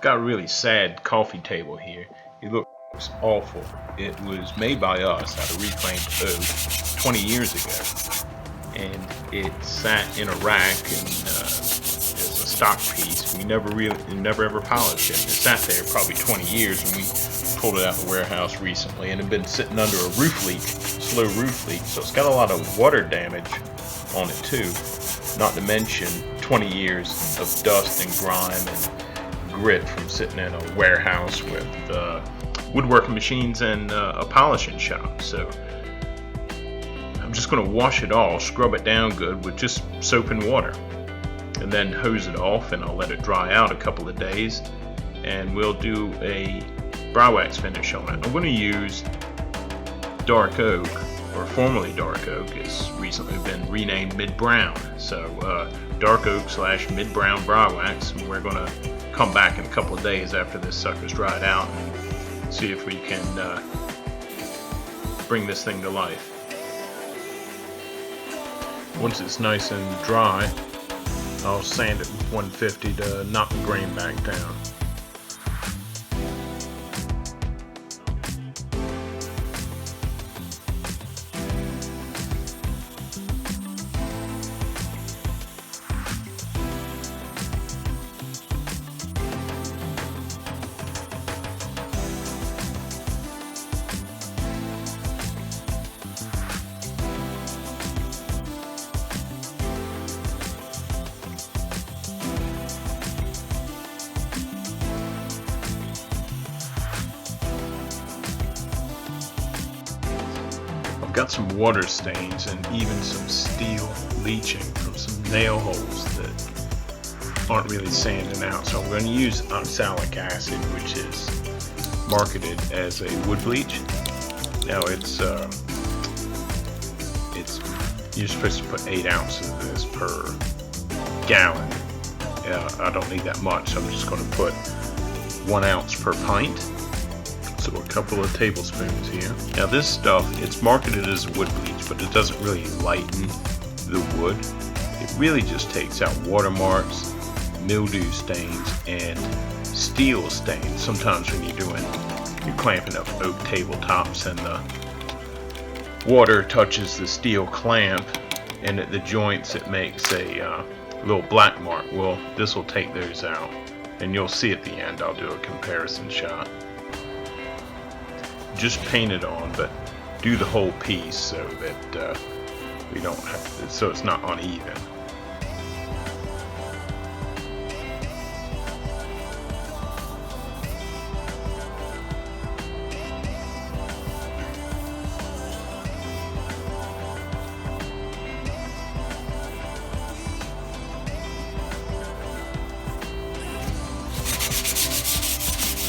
got a really sad coffee table here. It looks awful. It was made by us out of reclaimed oak 20 years ago, and it sat in a rack and as a stock piece. We never ever polished it. It sat there probably 20 years, and we pulled it out of the warehouse recently, and it had been sitting under a roof leak, slow roof leak. So it's got a lot of water damage on it too. Not to mention 20 years of dust and grime and grit from sitting in a warehouse with woodworking machines and a polishing shop. So I'm just going to wash it all, scrub it down good with just soap and water, and then hose it off, and I'll let it dry out a couple of days, and we'll do a Briwax finish on it. I'm going to use dark oak, or formerly dark oak. It's recently been renamed Mid-Brown. So dark oak / Mid-Brown Briwax, and we're going to come back in a couple of days after this sucker's dried out and see if we can bring this thing to life. Once it's nice and dry, I'll sand it with 150 to knock the grain back down. Got some water stains and even some steel leaching from some nail holes that aren't really sanding out. So I'm going to use Oxalic Acid, which is marketed as a wood bleach. Now you're supposed to put 8 ounces of this per gallon. I don't need that much, so I'm just going to put 1 ounce per pint. So a couple of tablespoons here. Now this stuff, it's marketed as wood bleach, but it doesn't really lighten the wood. It really just takes out watermarks, mildew stains, and steel stains. Sometimes when you're clamping up oak tabletops and the water touches the steel clamp, and at the joints it makes a little black mark. Well, this will take those out, and you'll see at the end I'll do a comparison shot. Just paint it on, but do the whole piece so that we don't have, so it's not uneven.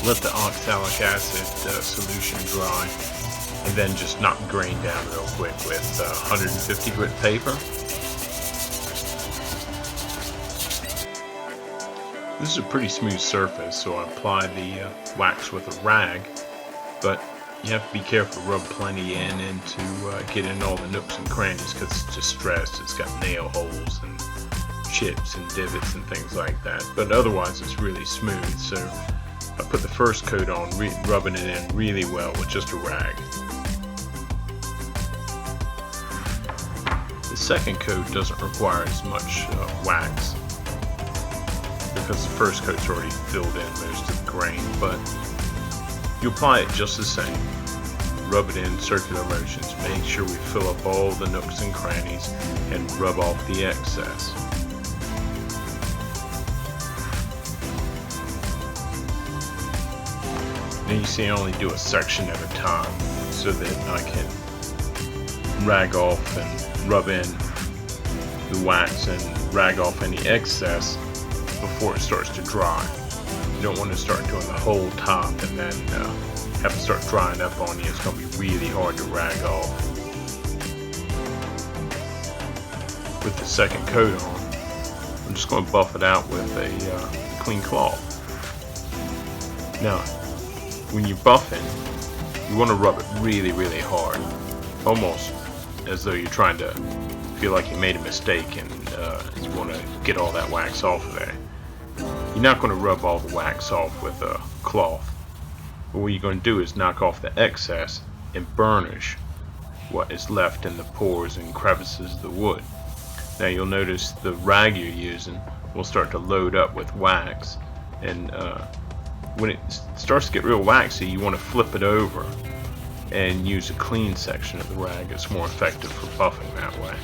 Let the oxalic acid solution dry, and then just knock the grain down real quick with 150 grit paper. This is a pretty smooth surface, so I apply the wax with a rag, but you have to be careful to rub plenty in to get in all the nooks and crannies, because it's distressed. It's got nail holes and chips and divots and things like that, but otherwise it's really smooth. So I put the first coat on, rubbing it in really well with just a rag. The second coat doesn't require as much wax, because the first coat's already filled in most of the grain, but you apply it just the same. Rub it in circular motions, make sure we fill up all the nooks and crannies, and rub off the excess. Now you see I only do a section at a time so that I can rag off and rub in the wax and rag off any excess before it starts to dry. You don't want to start doing the whole top and then have to start drying up on you. It's going to be really hard to rag off. With the second coat on, I'm just going to buff it out with a clean cloth. Now, when you're buffing, you want to rub it really, really hard, almost as though you're trying to feel like you made a mistake and you want to get all that wax off of there. You're not going to rub all the wax off with a cloth. But what you're going to do is knock off the excess and burnish what is left in the pores and crevices of the wood. Now you'll notice the rag you're using will start to load up with wax, and when it starts to get real waxy, you want to flip it over and use a clean section of the rag. It's more effective for buffing that way.